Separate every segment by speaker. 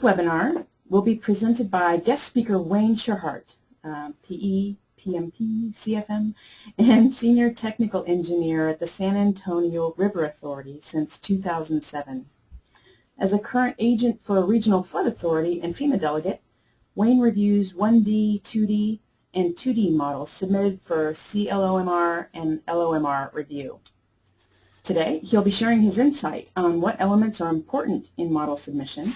Speaker 1: webinar will be presented by guest speaker Wayne Tschirhart, PE, PMP, CFM, and Senior Technical Engineer at the San Antonio River Authority since 2007. As a current agent for a Regional Flood Authority and FEMA delegate, Wayne reviews 1D, 2D, and 2D models submitted for CLOMR and LOMR review. Today, he'll be sharing his insight on what elements are important in model submission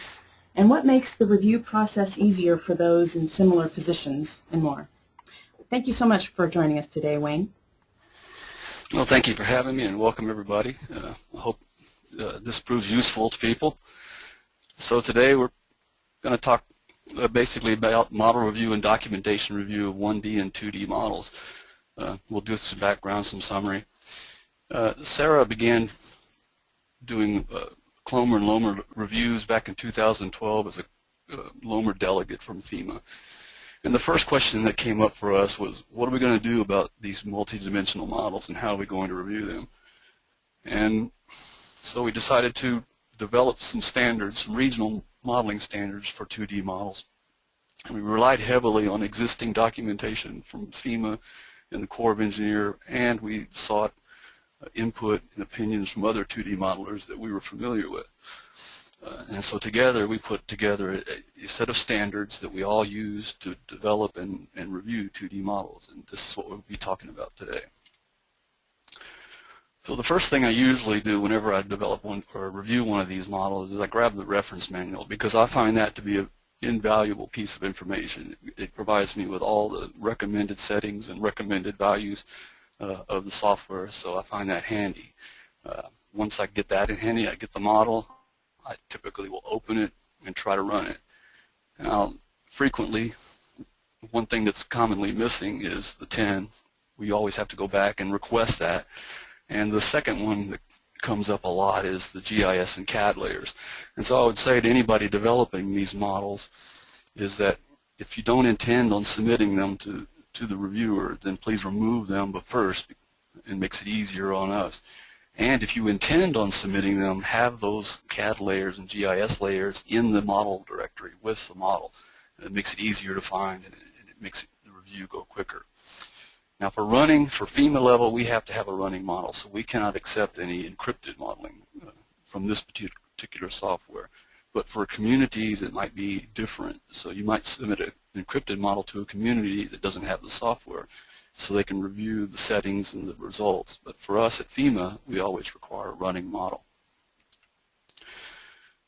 Speaker 1: and what makes the review process easier for those in similar positions and more. Thank you so much for joining us today, Wayne.
Speaker 2: Well, thank you for having me, and welcome everybody. I hope this proves useful to people. So today we're going to talk basically about model review and documentation review of 1D and 2D models. We'll do some background, some summary. Sarah began doing CLOMR and LOMR reviews back in 2012 as a LOMR delegate from FEMA. And the first question that came up for us was, what are we going to do about these multidimensional models and how are we going to review them? And so we decided to develop some standards, some regional modeling standards for 2D models. And we relied heavily on existing documentation from FEMA and the Corps of Engineers, and we sought input and opinions from other 2D modelers that we were familiar with. And so together we put together a set of standards that we all use to develop and review 2D models, and this is what we'll be talking about today. So the first thing I usually do whenever I develop one or review one of these models is I grab the reference manual, because I find that to be an invaluable piece of information. It provides me with all the recommended settings and recommended values of the software, so I find that handy. Once I get that in handy, I get the model, I typically will open it and try to run it. Now, frequently, one thing that's commonly missing is the 10. We always have to go back and request that. And the second one that comes up a lot is the GIS and CAD layers. And so I would say to anybody developing these models is that if you don't intend on submitting them to the reviewer, then please remove them but first. It makes it easier on us. And if you intend on submitting them, have those CAD layers and GIS layers in the model directory with the model. And it makes it easier to find, and it makes the review go quicker. Now for FEMA level, we have to have a running model, so we cannot accept any encrypted modeling from this particular software. But for communities, it might be different. So you might submit an encrypted model to a community that doesn't have the software, so they can review the settings and the results. But for us at FEMA, we always require a running model.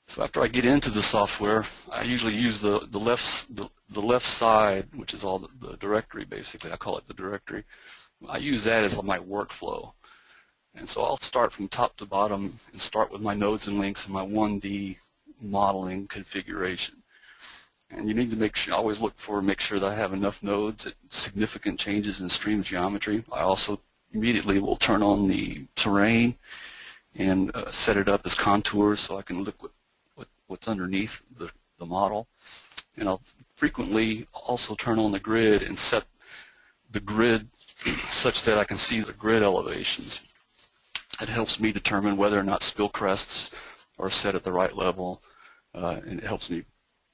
Speaker 2: So after I get into the software, I usually use the left side, which is all the directory basically. I call it the directory. I use that as my workflow. And so I'll start from top to bottom and start with my nodes and links and my 1D modeling configuration. And you need to make sure, always make sure that I have enough nodes at significant changes in stream geometry. I also immediately will turn on the terrain and set it up as contours so I can look what's underneath the model. And I'll frequently also turn on the grid and set the grid such that I can see the grid elevations. It helps me determine whether or not spill crests are set at the right level, and it helps me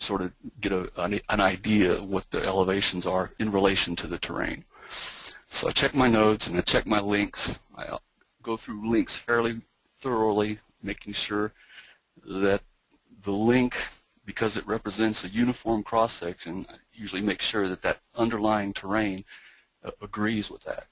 Speaker 2: sort of get an idea of what the elevations are in relation to the terrain. So I check my nodes and I check my links. I go through links fairly thoroughly, making sure that the link, because it represents a uniform cross-section, I usually make sure that that underlying terrain agrees with that.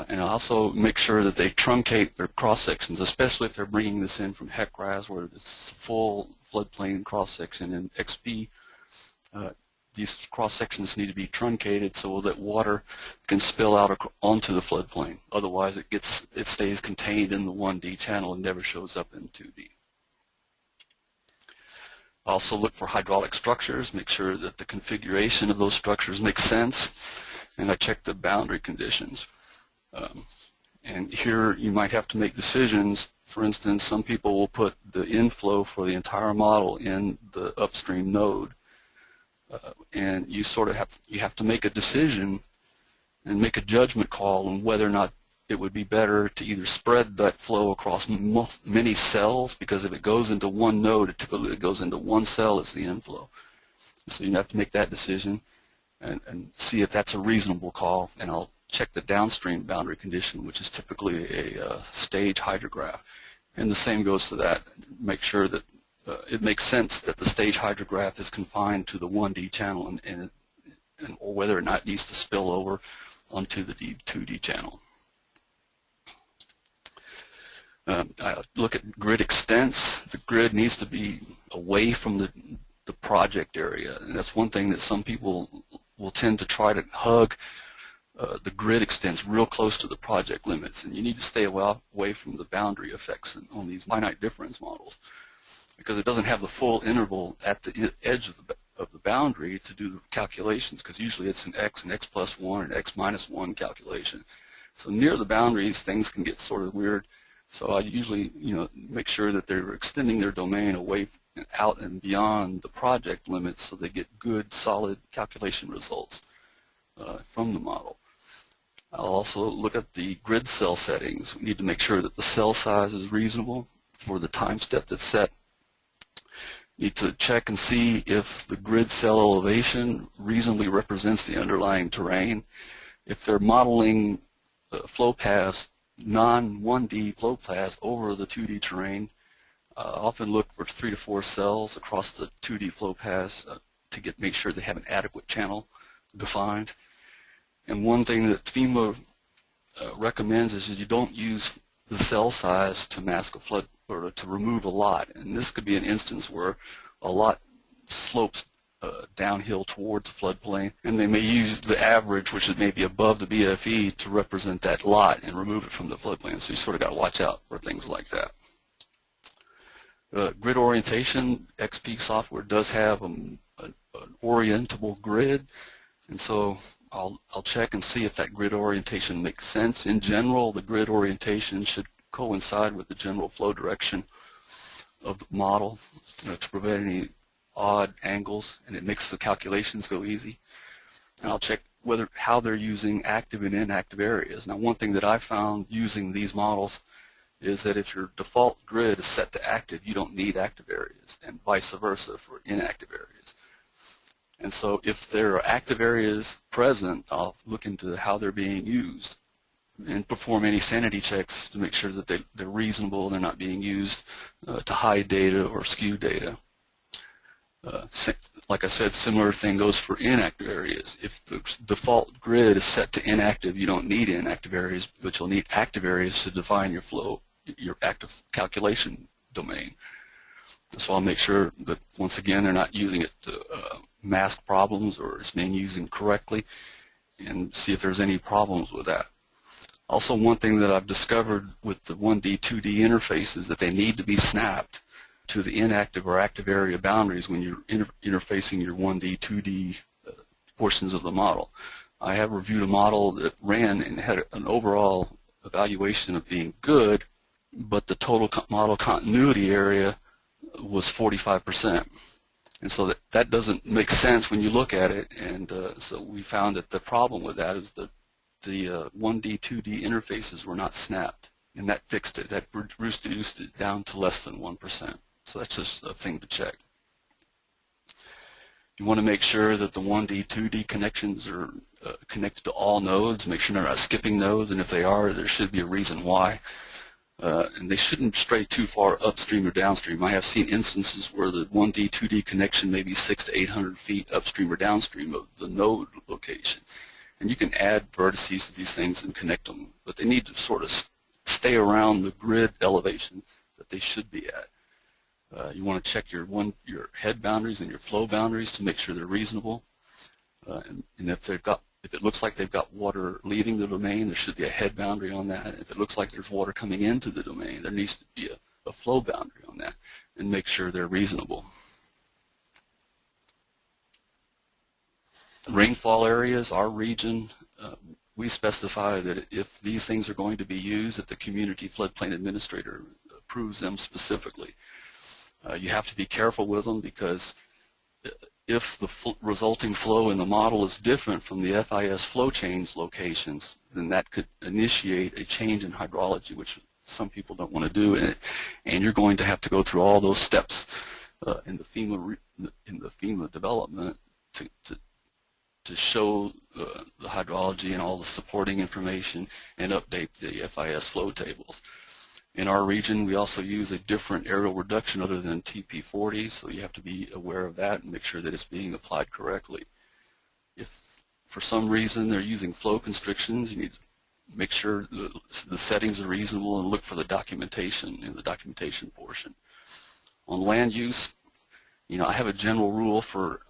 Speaker 2: And I also make sure that they truncate their cross-sections, especially if they're bringing this in from HEC-RAS, where it's full floodplain cross-section. In XP, these cross-sections need to be truncated so that water can spill out onto the floodplain. Otherwise, it stays contained in the 1D channel and never shows up in 2D. I also look for hydraulic structures, make sure that the configuration of those structures makes sense, and I check the boundary conditions. And here you might have to make decisions. For instance, some people will put the inflow for the entire model in the upstream node, and you have to make a decision and make a judgment call on whether or not it would be better to either spread that flow across many cells, because if it goes into one node, it typically goes into one cell as the inflow. So you have to make that decision and see if that's a reasonable call, and I'll check the downstream boundary condition, which is typically a stage hydrograph. And the same goes to that. Make sure that it makes sense that the stage hydrograph is confined to the 1D channel or whether or not it needs to spill over onto the 2D channel. I look at grid extents. The grid needs to be away from the project area, and that's one thing that some people will tend to try to hug the grid extents real close to the project limits, and you need to stay away from the boundary effects on these finite difference models, because it doesn't have the full interval at the edge of the boundary to do the calculations, because usually it's an x and x plus 1 and x minus 1 calculation. So near the boundaries, things can get sort of weird. So I usually, make sure that they're extending their domain away and out and beyond the project limits, so they get good, solid calculation results from the model. I'll also look at the grid cell settings. We need to make sure that the cell size is reasonable for the time step that's set. Need to check and see if the grid cell elevation reasonably represents the underlying terrain. If they're modeling flow paths, non-1D flow paths over the 2D terrain, often look for 3 to 4 cells across the 2D flow paths to make sure they have an adequate channel defined. And one thing that FEMA recommends is that you don't use the cell size to mask a flood or to remove a lot. And this could be an instance where a lot slopes downhill towards the floodplain, and they may use the average, which is maybe above the BFE, to represent that lot and remove it from the floodplain. So you sort of got to watch out for things like that. Grid orientation, XP software does have an orientable grid, and so I'll check and see if that grid orientation makes sense. In general, the grid orientation should coincide with the general flow direction of the model to prevent any odd angles, and it makes the calculations go easy. And I'll check how they're using active and inactive areas. Now, one thing that I found using these models is that if your default grid is set to active, you don't need active areas, and vice versa for inactive areas. And so if there are active areas present, I'll look into how they're being used and perform any sanity checks to make sure that they're reasonable, they're not being used to hide data or skew data. Like I said, similar thing goes for inactive areas. If the default grid is set to inactive, you don't need inactive areas, but you'll need active areas to define your flow, your active calculation domain. So I'll make sure that, once again, they're not using it to mask problems, or it's being used correctly, and see if there's any problems with that. Also, one thing that I've discovered with the 1D, 2D interfaces is that they need to be snapped to the inactive or active area boundaries when you're interfacing your 1D, 2D portions of the model. I have reviewed a model that ran and had an overall evaluation of being good, but the total model continuity area was 45%. And so that doesn't make sense when you look at it, and so we found that the problem with that is that the 1D, 2D interfaces were not snapped, and that fixed it. That reduced it down to less than 1%. So that's just a thing to check. You want to make sure that the 1D, 2D connections are connected to all nodes. Make sure they're not skipping nodes, and if they are, there should be a reason why. And they shouldn't stray too far upstream or downstream. I have seen instances where the 1D, 2D connection may be 600 to 800 feet upstream or downstream of the node location. And you can add vertices to these things and connect them, but they need to sort of stay around the grid elevation that they should be at. You want to check your head boundaries and your flow boundaries to make sure they're reasonable. And if it looks like they've got water leaving the domain, there should be a head boundary on that. If it looks like there's water coming into the domain, there needs to be a flow boundary on that, and make sure they're reasonable. Rainfall areas, our region, we specify that if these things are going to be used, that the community floodplain administrator approves them specifically. You have to be careful with them, because if the resulting flow in the model is different from the FIS flow change locations, then that could initiate a change in hydrology, which some people don't want to do, and you're going to have to go through all those steps in the FEMA development to show the hydrology and all the supporting information and update the FIS flow tables. In our region, we also use a different aerial reduction other than TP40, so you have to be aware of that and make sure that it's being applied correctly. If for some reason they're using flow constrictions, you need to make sure the settings are reasonable and look for the documentation in the documentation portion. On land use, I have a general rule for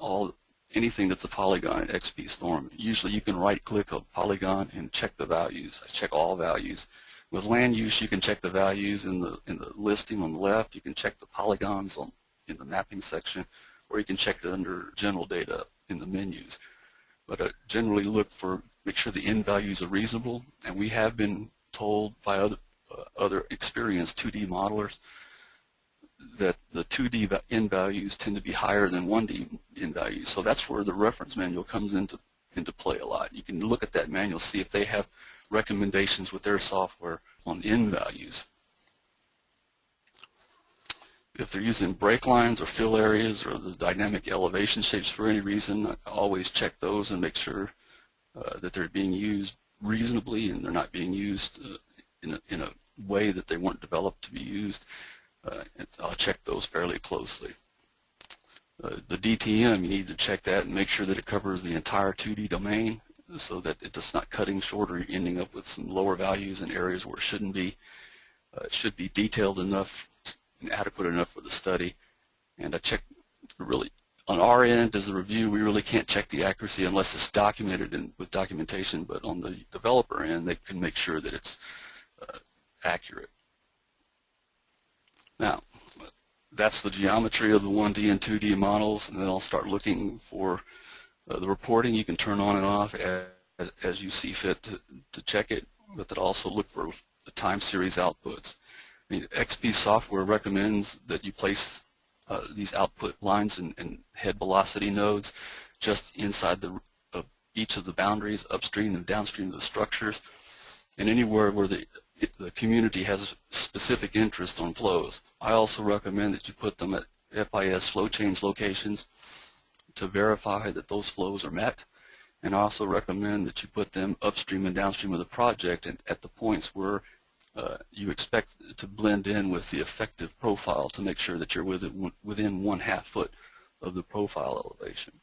Speaker 2: anything that's a polygon at XP Storm. Usually you can right-click a polygon and check the values. I check all values. With land use, you can check the values in the listing on the left. You can check the polygons in the mapping section, or you can check it under general data in the menus. But generally make sure the end values are reasonable. And we have been told by other experienced 2D modelers that the 2D end values tend to be higher than 1D end values. So that's where the reference manual comes into play a lot. You can look at that manual, see if they have recommendations with their software on end values. If they're using break lines or fill areas or the dynamic elevation shapes for any reason, I always check those and make sure that they're being used reasonably and they're not being used in a way that they weren't developed to be used. I'll check those fairly closely. The DTM, you need to check that and make sure that it covers the entire 2D domain so that it's not cutting short or ending up with some lower values in areas where it shouldn't be. It should be detailed enough and adequate enough for the study. And I check really, on our end as a review, we really can't check the accuracy unless it's documented with documentation, but on the developer end, they can make sure that it's accurate. Now, that's the geometry of the 1D and 2D models, and then I'll start looking for the reporting. You can turn on and off as you see fit to check it, but then also look for the time series outputs. I mean, XP software recommends that you place these output lines and head velocity nodes just inside each of the boundaries upstream and downstream of the structures, and anywhere where the community has specific interest on flows. I also recommend that you put them at FIS flow change locations to verify that those flows are met, and I also recommend that you put them upstream and downstream of the project and at the points where you expect to blend in with the effective profile to make sure that you're within 1/2 foot of the profile elevation.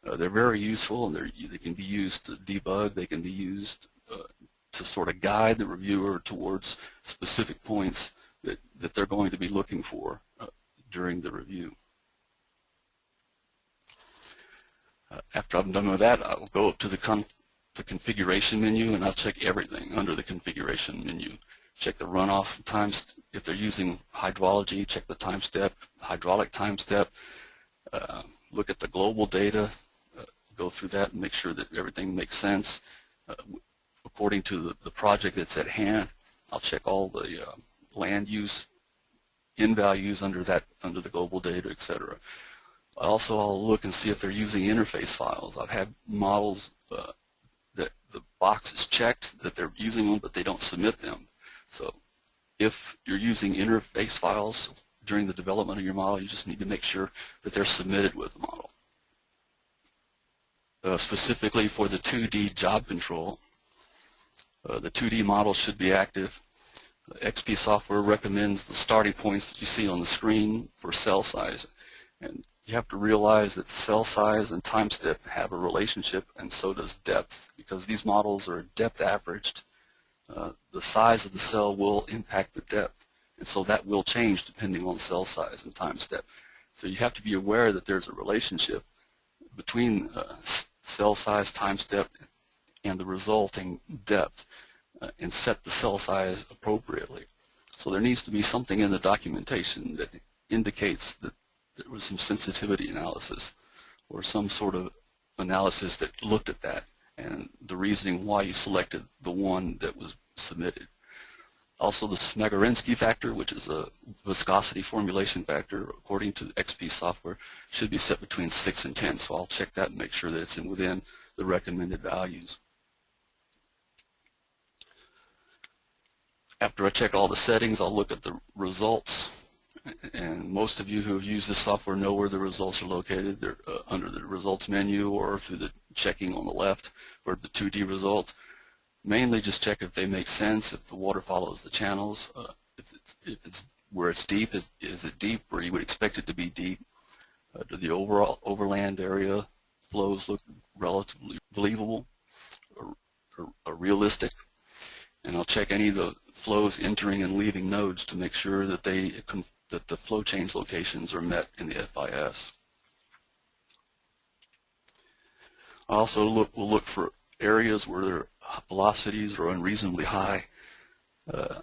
Speaker 2: They're very useful, and they can be used to debug. They can be used to sort of guide the reviewer towards specific points that they're going to be looking for during the review. After I'm done with that, I'll go up to the configuration menu, and I'll check everything under the configuration menu. Check the runoff times. If they're using hydrology, check the time step, hydraulic time step. Look at the global data. Go through that and make sure that everything makes sense according to the project that's at hand. I'll check all the land use in values under the global data, etc. Also, I'll look and see if they're using interface files. I've had models that the box is checked that they're using them, but they don't submit them. So if you're using interface files during the development of your model, you just need to make sure that they're submitted with the model. Specifically for the 2D job control, the 2D model should be active. XP software recommends the starting points that you see on the screen for cell size. And you have to realize that cell size and time step have a relationship, and so does depth. Because these models are depth averaged, the size of the cell will impact the depth. And so that will change depending on cell size and time step. So you have to be aware that there's a relationship between cell size, time step, and the resulting depth, and set the cell size appropriately. So there needs to be something in the documentation that indicates that there was some sensitivity analysis or some sort of analysis that looked at that and the reasoning why you selected the one that was submitted. Also the Smagorinsky factor, which is a viscosity formulation factor, according to XP software, should be set between 6 and 10. So I'll check that and make sure that it's within the recommended values. After I check all the settings, I'll look at the results. And most of you who have used this software know where the results are located. They're under the results menu or through the checking on the left for the 2D results. Mainly just check if they make sense, if the water follows the channels, if it's where it's deep, is it deep where you would expect it to be deep? Do the overall overland area flows look relatively believable or realistic? And I'll check any of the flows entering and leaving nodes to make sure that that the flow change locations are met in the FIS. I also will look for areas where their velocities are unreasonably high.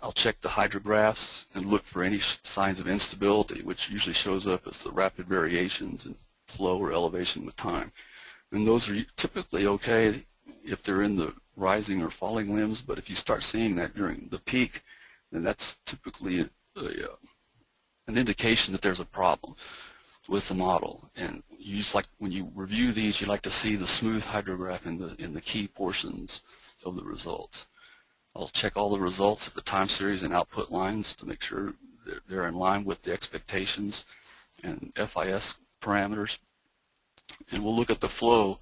Speaker 2: I'll check the hydrographs and look for any signs of instability, which usually shows up as the rapid variations in flow or elevation with time. And those are typically okay if they're in the rising or falling limbs, but if you start seeing that during the peak, then that's typically an indication that there's a problem with the model. And you just like, when you review these, you like to see the smooth hydrograph in the key portions of the results. I'll check all the results at the time series and output lines to make sure they're in line with the expectations and FIS parameters. And we'll look at the flow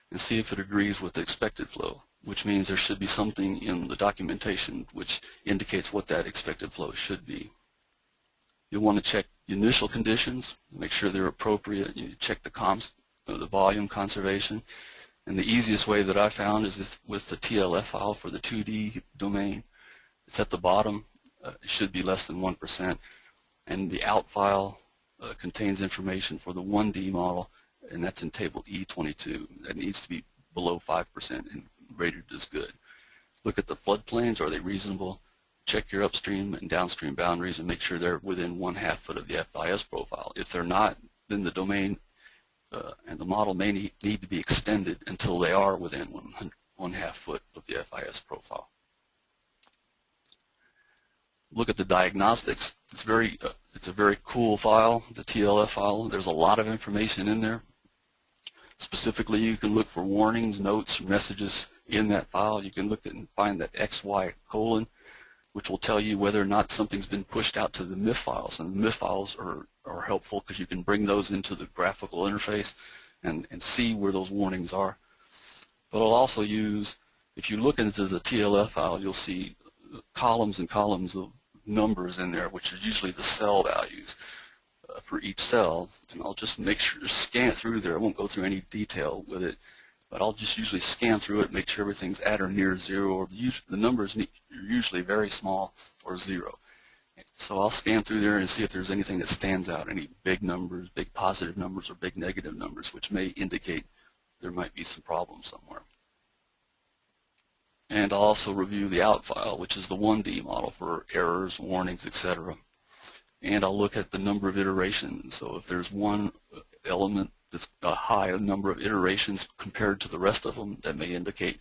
Speaker 2: and see if it agrees with the expected flow, which means there should be something in the documentation which indicates what that expected flow should be. You'll want to check the initial conditions, make sure they're appropriate. You check the volume conservation. And the easiest way that I found is with the TLF file for the 2D domain. It's at the bottom. It should be less than 1%. And the out file contains information for the 1D model, and that's in table E22. That needs to be below 5% and rated as good. Look at the floodplains. Are they reasonable? Check your upstream and downstream boundaries and make sure they're within 1/2 foot of the FIS profile. If they're not, then the domain and the model may need to be extended until they are within 1/2 foot of the FIS profile. Look at the diagnostics. It's a very cool file, the TLF file. There's a lot of information in there. Specifically, you can look for warnings, notes, messages in that file. You can look at and find that XY colon, which will tell you whether or not something's been pushed out to the MIF files. And the MIF files are helpful because you can bring those into the graphical interface and see where those warnings are. But I'll also use, if you look into the TLF file, you'll see columns and columns of numbers in there, which are usually the cell values for each cell. And I'll just make sure to scan through there. I won't go through any detail with it, but I'll just usually scan through it, make sure everything's at or near 0, or the numbers are usually very small or 0. So I'll scan through there and see if there's anything that stands out, any big numbers, big positive numbers, or big negative numbers, which may indicate there might be some problems somewhere. And I'll also review the out file, which is the 1D model for errors, warnings, etc. And I'll look at the number of iterations. So if there's one element that's a high number of iterations compared to the rest of them, that may indicate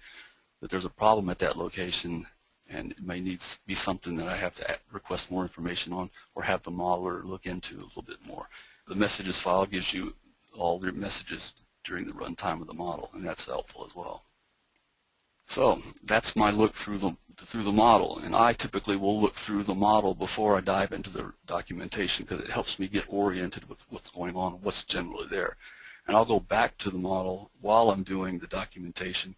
Speaker 2: that there's a problem at that location, and it may need to be something that I have to request more information on or have the modeler look into a little bit more. The messages file gives you all the messages during the runtime of the model, and that's helpful as well. So that's my look through the model, and I typically will look through the model before I dive into the documentation because it helps me get oriented with what's going on, what's generally there. And I'll go back to the model while I'm doing the documentation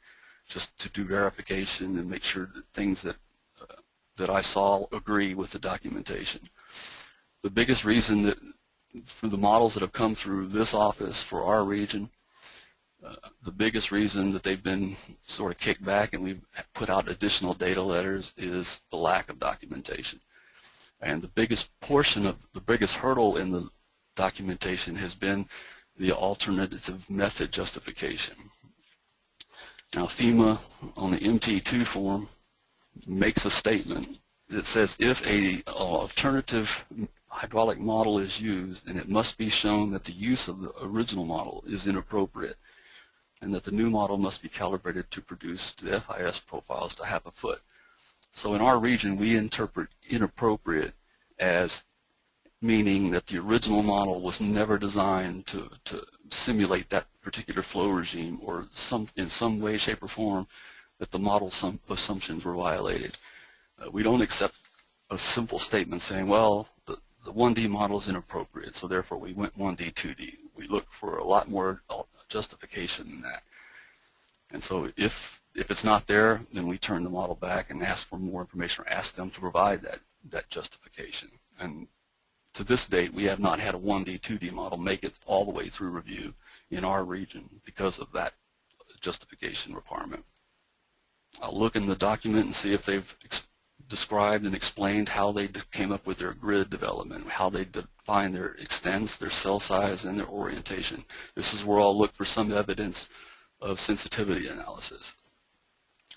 Speaker 2: just to do verification and make sure that things that I saw agree with the documentation. The biggest reason that for the models that have come through this office for our region, the biggest reason that they've been sort of kicked back and we've put out additional data letters is the lack of documentation. And the biggest portion of the biggest hurdle in the documentation has been the alternative method justification. Now FEMA on the MT2 form makes a statement that says if an alternative hydraulic model is used, then it must be shown that the use of the original model is inappropriate and that the new model must be calibrated to produce the FIS profiles to 1/2 foot. So in our region, we interpret inappropriate as meaning that the original model was never designed to simulate that particular flow regime, or in some way, shape, or form that the model assumptions were violated. We don't accept a simple statement saying, well, the 1D model is inappropriate, so therefore we went 1D, 2D. We look for a lot more justification than that. And so if it's not there, then we turn the model back and ask for more information, or ask them to provide that justification. And to this date, we have not had a 1D, 2D model make it all the way through review in our region because of that justification requirement. I'll look in the document and see if they've described and explained how they came up with their grid development, how they define their extents, their cell size, and their orientation. This is where I'll look for some evidence of sensitivity analysis.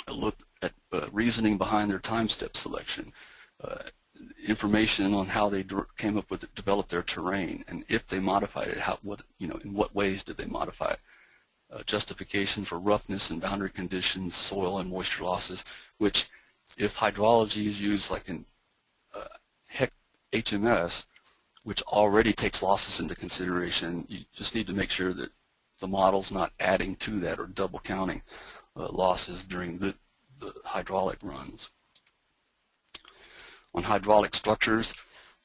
Speaker 2: I'll look at reasoning behind their time step selection, information on how they came up with developed their terrain, and if they modified it, in what ways did they modify it. Justification for roughness and boundary conditions, soil and moisture losses, which if hydrology is used like in HMS, which already takes losses into consideration, you just need to make sure that the model's not adding to that or double counting losses during the hydraulic runs. On hydraulic structures,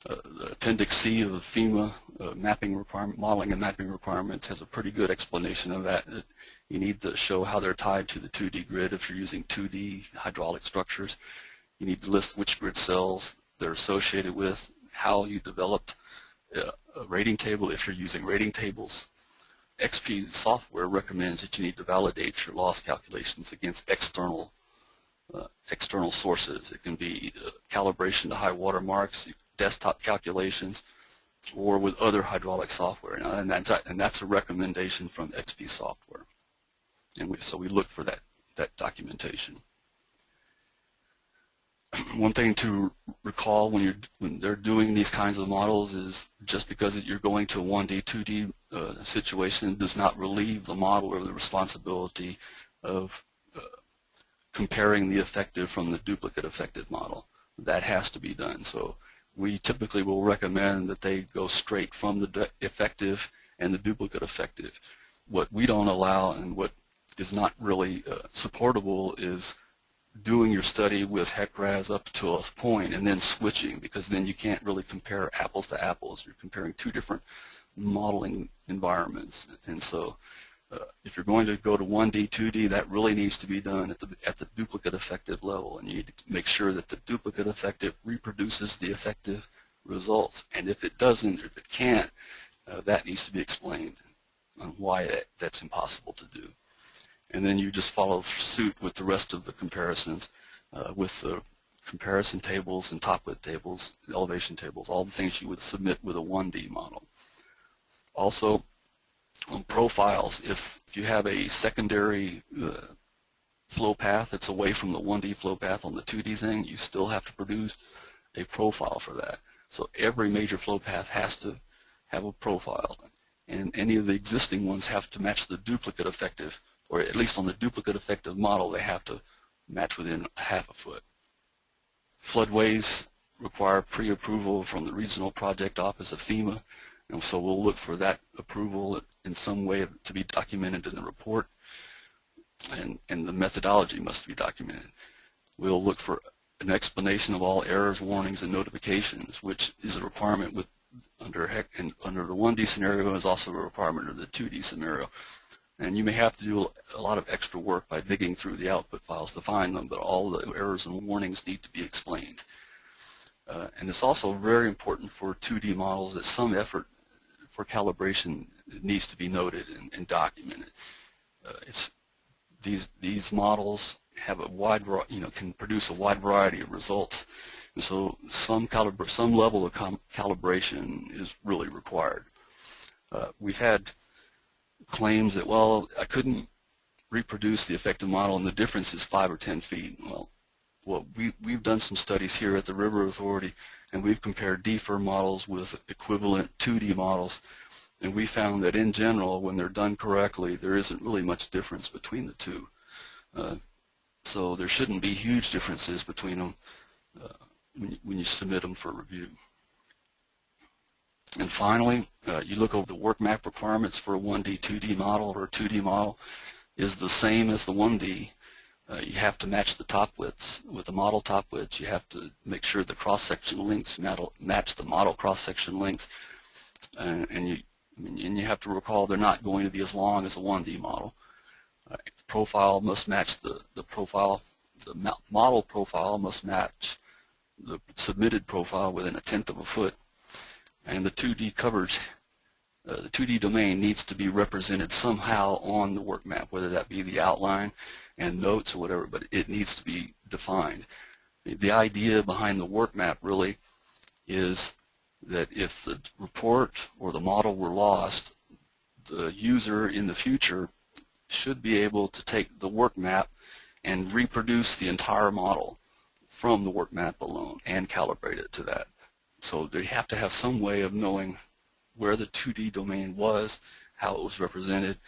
Speaker 2: the Appendix C of the FEMA modeling and mapping requirements has a pretty good explanation of that. You need to show how they're tied to the 2D grid if you're using 2D hydraulic structures. You need to list which grid cells they're associated with, how you developed a rating table if you're using rating tables. XP software recommends that you need to validate your loss calculations against external sources. It can be calibration to high water marks, desktop calculations, or with other hydraulic software. And that's a recommendation from XP software. And so we look for that documentation. One thing to recall when they're doing these kinds of models is just because you're going to a 1D, 2D situation does not relieve the model of the responsibility of comparing the effective from the duplicate effective model. That has to be done. So we typically will recommend that they go straight from the effective and the duplicate effective. What we don't allow and what is not really supportable is doing your study with HEC-RAS up to a point and then switching, because then you can't really compare apples to apples. You're comparing two different modeling environments. And so if you're going to go to 1D, 2D, that really needs to be done at the duplicate effective level, and you need to make sure that the duplicate effective reproduces the effective results. And if it doesn't, or if it can't, that needs to be explained on why that's impossible to do. And then you just follow suit with the rest of the comparisons with the comparison tables and top-lit tables, elevation tables, all the things you would submit with a 1D model. Also, on profiles, if you have a secondary flow path that's away from the 1D flow path on the 2D thing, you still have to produce a profile for that. So every major flow path has to have a profile, and any of the existing ones have to match the duplicate effective, or at least on the duplicate effective model they have to match within ½ a foot. Floodways require pre-approval from the Regional Project Office of FEMA, and so we'll look for that approval in some way to be documented in the report, and the methodology must be documented. We'll look for an explanation of all errors, warnings, and notifications, which is a requirement under the 1D scenario, is also a requirement of the 2D scenario. And you may have to do a lot of extra work by digging through the output files to find them, but all the errors and warnings need to be explained. And it's also very important for 2D models that some effort for calibration needs to be noted and documented. These models have a wide, can produce a wide variety of results, and so some level of calibration is really required. We've had claims that, well, I couldn't reproduce the effective model and the difference is 5 or 10 feet. Well, we've done some studies here at the River Authority, and we've compared DFIR models with equivalent 2D models, and we found that in general, when they're done correctly, there isn't really much difference between the two. So there shouldn't be huge differences between them when you submit them for review. And finally, you look over the work map requirements for a 1D, 2D model, or a 2D model is the same as the 1D. You have to match the top widths. With the model top widths, you have to make sure the cross-section lengths match the model cross-section lengths. And you have to recall they're not going to be as long as a 1D model. Profile must match the profile. The model profile must match the submitted profile within 1/10 of a foot. And the 2D coverage, the 2D domain needs to be represented somehow on the work map, whether that be the outline and notes or whatever, but it needs to be defined. The idea behind the work map really is that if the report or the model were lost, the user in the future should be able to take the work map and reproduce the entire model from the work map alone and calibrate it to that. So they have to have some way of knowing where the 2D domain was, how it was represented,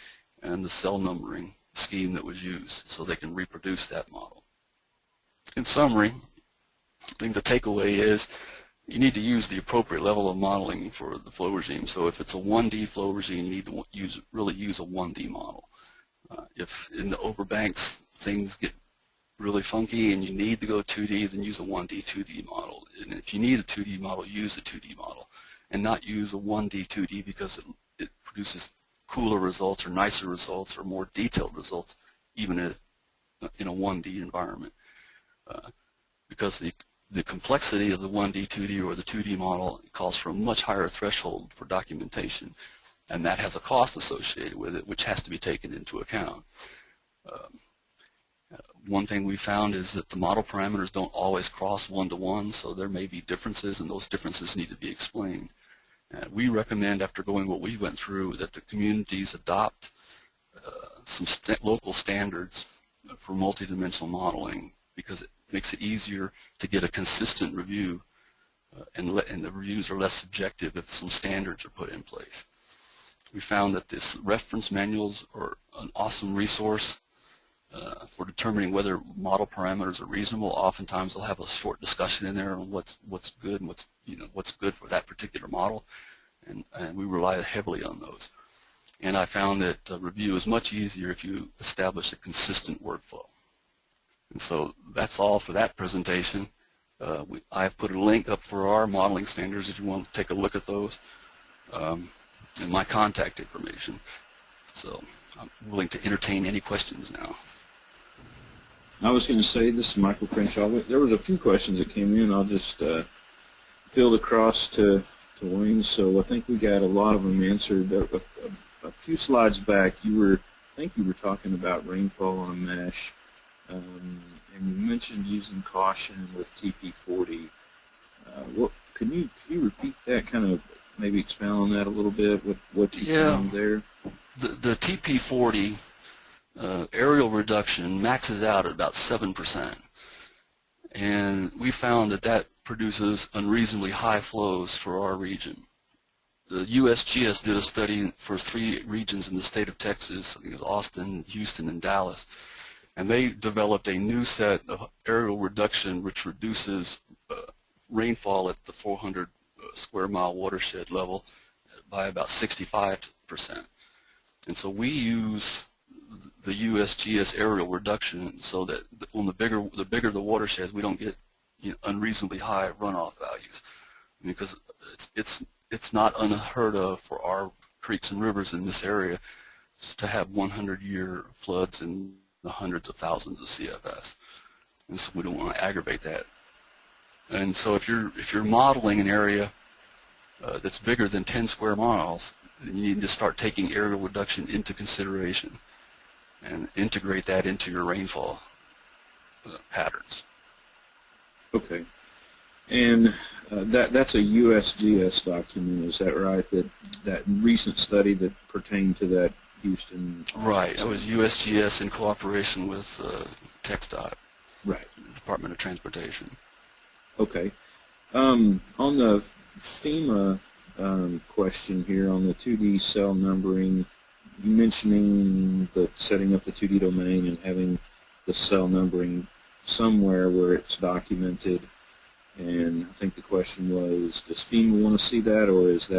Speaker 2: and the cell numbering scheme that was used so they can reproduce that model. In summary, I think the takeaway is you need to use the appropriate level of modeling for the flow regime. So if it's a 1D flow regime, you need to really use a 1D model. If in the overbanks things get really funky and you need to go 2D, then use a 1D, 2D model. And if you need a 2D model, use a 2D model and not use a 1D, 2D because it produces cooler results or nicer results or more detailed results even in a 1D environment. Because the complexity of the 1D, 2D or the 2D model calls for a much higher threshold for documentation, and that has a cost associated with it which has to be taken into account. One thing we found is that the model parameters don't always cross one-to-one, so there may be differences, and those differences need to be explained. We recommend, after going what we went through, that the communities adopt some local standards for multidimensional modeling because it makes it easier to get a consistent review, and the reviews are less subjective if some standards are put in place. We found that this reference manuals are an awesome resource for determining whether model parameters are reasonable. Oftentimes they'll have a short discussion in there on what's good and what's good for that particular model, and we rely heavily on those. And I found that review is much easier if you establish a consistent workflow. And so that's all for that presentation. I've put a link up for our modeling standards if you want to take a look at those, and my contact information. So I'm willing to entertain any questions now.
Speaker 3: I was going to say, this is Michael Crenshaw. There was a few questions that came in. I'll just field across to Wayne. So I think we got a lot of them answered. A few slides back, I think you were talking about rainfall on a mesh, and you mentioned using caution with TP40. Can you repeat that? Kind of maybe expound on that a little bit. What you found there?
Speaker 2: The TP40 aerial reduction maxes out at about 7%, and we found that produces unreasonably high flows for our region. The USGS did a study for 3 regions in the state of Texas. I think it was Austin, Houston, and Dallas, and they developed a new set of aerial reduction which reduces rainfall at the 400 square mile watershed level by about 65%. And so we use the USGS aerial reduction so that on the bigger the watersheds, we don't get unreasonably high runoff values, because it's not unheard of for our creeks and rivers in this area to have 100-year floods in the hundreds of thousands of CFS, and so we don't want to aggravate that. And so if you're modeling an area that's bigger than 10 square miles, then you need to start taking aerial reduction into consideration and integrate that into your rainfall patterns.
Speaker 3: Okay. And that's a USGS document, is that right? That recent study that pertained to that Houston.
Speaker 2: Right. It was USGS in cooperation with TxDOT.
Speaker 3: Right.
Speaker 2: Department of Transportation. Okay.
Speaker 3: On the FEMA question here on the 2D cell numbering, you mentioning setting up the 2D domain and having the cell numbering somewhere where it's documented. And I think the question was, does FEMA want to see that, or is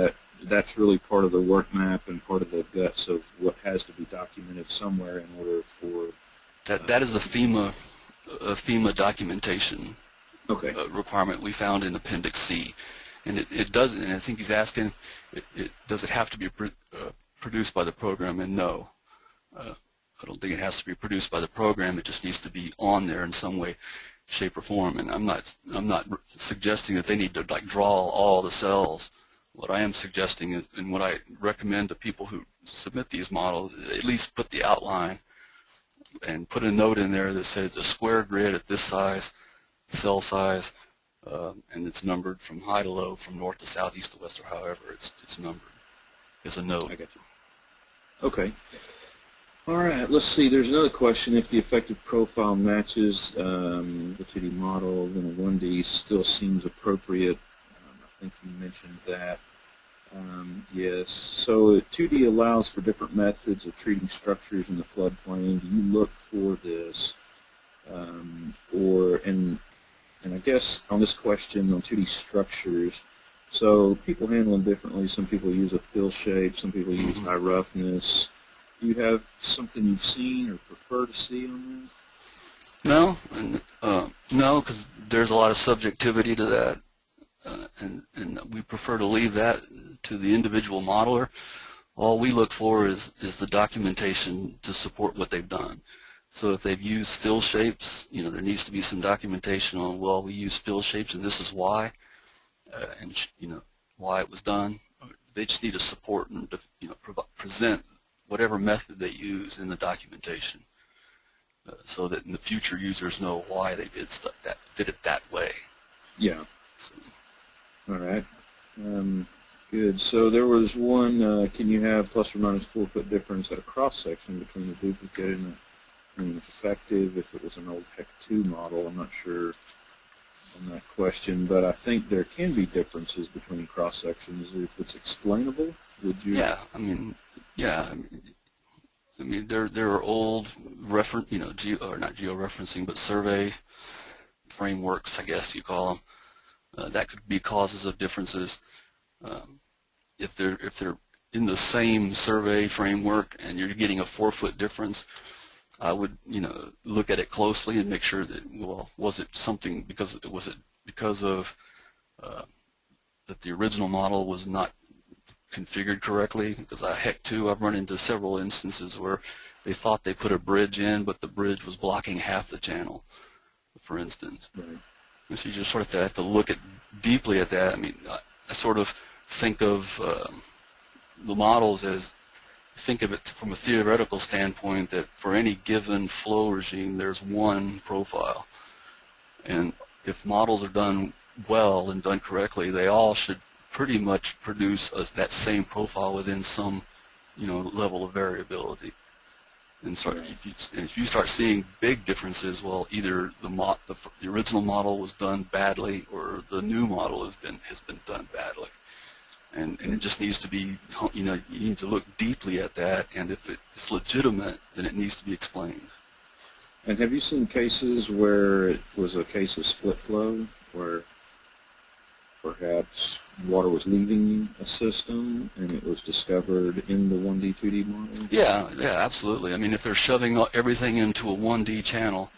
Speaker 3: that's really part of the work map and part of the guts of what has to be documented somewhere in order for
Speaker 2: that is the FEMA documentation requirement we found in Appendix C, and it doesn't. And I think he's asking, does it have to be produced by the program? And no, I don't think it has to be produced by the program. It just needs to be on there in some way, shape, or form. And I'm not suggesting that they need to like draw all the cells. What I am suggesting is, and what I recommend to people who submit these models, is at least put the outline and put a note in there that says it's a square grid at this size, cell size, and it's numbered from high to low, from north to south, east to west, or however it's numbered. As a note.
Speaker 3: I got you. Okay. All right. Let's see. There's another question. If the effective profile matches the 2D model, then a 1D still seems appropriate. I think you mentioned that. Yes. So 2D allows for different methods of treating structures in the floodplain. Do you look for this, and I guess on this question on 2D structures, so people handle them differently. Some people use a fill shape. Some people use high roughness. Do you have something you've seen or prefer to see on that?
Speaker 2: No, because there's a lot of subjectivity to that. And we prefer to leave that to the individual modeler. All we look for is the documentation to support what they've done. So if they've used fill shapes, there needs to be some documentation on, well, we use fill shapes and this is why, and why it was done. They just need to support and present whatever method they use in the documentation, so that in the future users know why they did it that way.
Speaker 3: Yeah. So. All right. Good. So there was one, can you have plus or minus 4 foot difference at a cross section between the duplicate and an effective if it was an old HEC 2 model? I'm not sure on that question, but I think there can be differences between cross sections if it's explainable. Would you?
Speaker 2: Yeah. I mean, there are old not georeferencing, but survey frameworks, I guess you call them. That could be causes of differences. If they're in the same survey framework and you're getting a 4 foot difference, I would look at it closely and make sure that, well, was it something because of that the original model was not configured correctly? Because I HEC 2, I've run into several instances where they thought they put a bridge in, but the bridge was blocking half the channel, for instance.
Speaker 3: Right.
Speaker 2: And so you just sort of have to look deeply at that. I mean, I sort of think of the models as, think of it from a theoretical standpoint, that for any given flow regime there's one profile, and if models are done well and done correctly, they all should pretty much produce that same profile within some level of variability. And so if you start seeing big differences, well, either the original model was done badly or the new model has been done badly. And it just needs to be, you need to look deeply at that, and if it's legitimate, then it needs to be explained.
Speaker 3: And have you seen cases where it was a case of split flow, where perhaps water was leaving a system and it was discovered in the 1D, 2D model? Yeah,
Speaker 2: absolutely. I mean, if they're shoving everything into a 1D channel,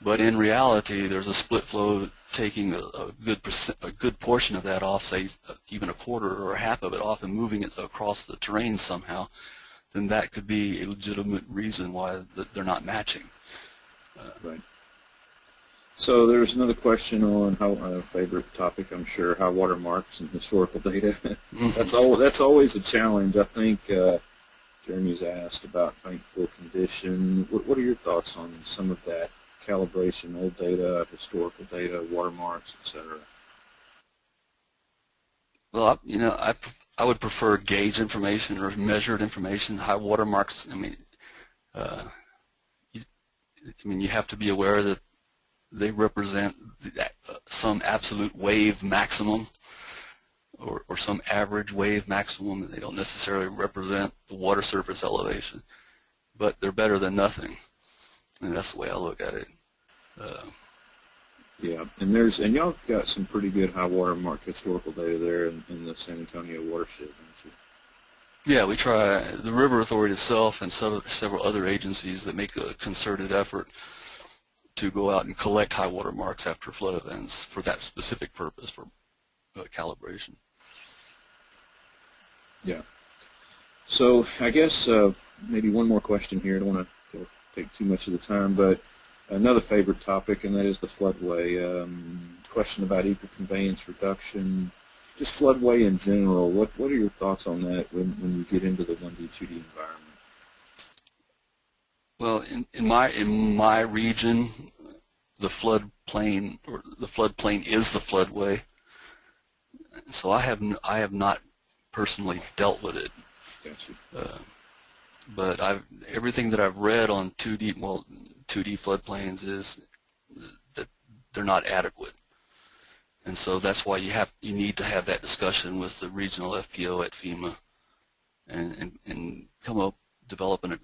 Speaker 2: but in reality there's a split flow taking a good portion of that off, say even a quarter or a half of it off, and moving it across the terrain somehow, then that could be a legitimate reason why they're not matching.
Speaker 3: Right. So there's another question on a favorite topic, I'm sure, high water marks and historical data. That's always a challenge. I think Jeremy's asked about bank full condition. What are your thoughts on some of that calibration, old data, historical data, watermarks, etc.?
Speaker 2: Well, I would prefer gauge information or measured information. High watermarks, you have to be aware that they represent some absolute wave maximum or some average wave maximum. They don't necessarily represent the water surface elevation, but they're better than nothing. And that's the way I look at it.
Speaker 3: Yeah, and y'all got some pretty good high water mark historical data there in the San Antonio watershed, don't you?
Speaker 2: Yeah, we try. The River Authority itself and several other agencies that make a concerted effort to go out and collect high water marks after flood events for that specific purpose, for calibration.
Speaker 3: Yeah. So I guess maybe one more question here. I don't want to take too much of the time, but another favorite topic, and that is the floodway. Question about eco-conveyance reduction, just floodway in general. What are your thoughts on that when you get into the 1D, 2D environment?
Speaker 2: Well, in my region, the floodplain is the floodway. So I have not personally dealt with it.
Speaker 3: Gotcha.
Speaker 2: But everything that I've read on 2D floodplains is that they're not adequate, and so that's why you need to have that discussion with the regional FPO at FEMA, and develop an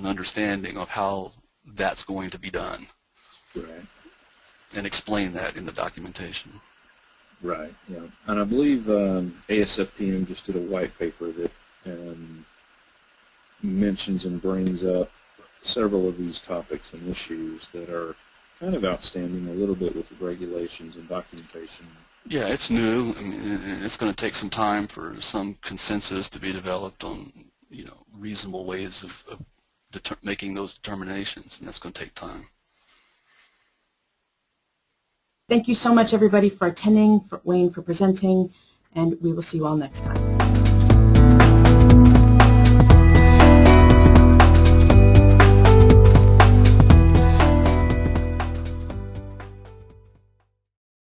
Speaker 2: understanding of how that's going to be done,
Speaker 3: Right.
Speaker 2: and explain that in the documentation.
Speaker 3: Right. Yeah. And I believe ASFPM just did a white paper that mentions and brings up several of these topics and issues that are kind of outstanding a little bit with the regulations and documentation.
Speaker 2: Yeah, it's new. I mean, it's going to take some time for some consensus to be developed on, reasonable ways of making those determinations, and that's going to take time.
Speaker 1: Thank you so much, everybody, for attending, for Wayne for presenting, and we will see you all next time.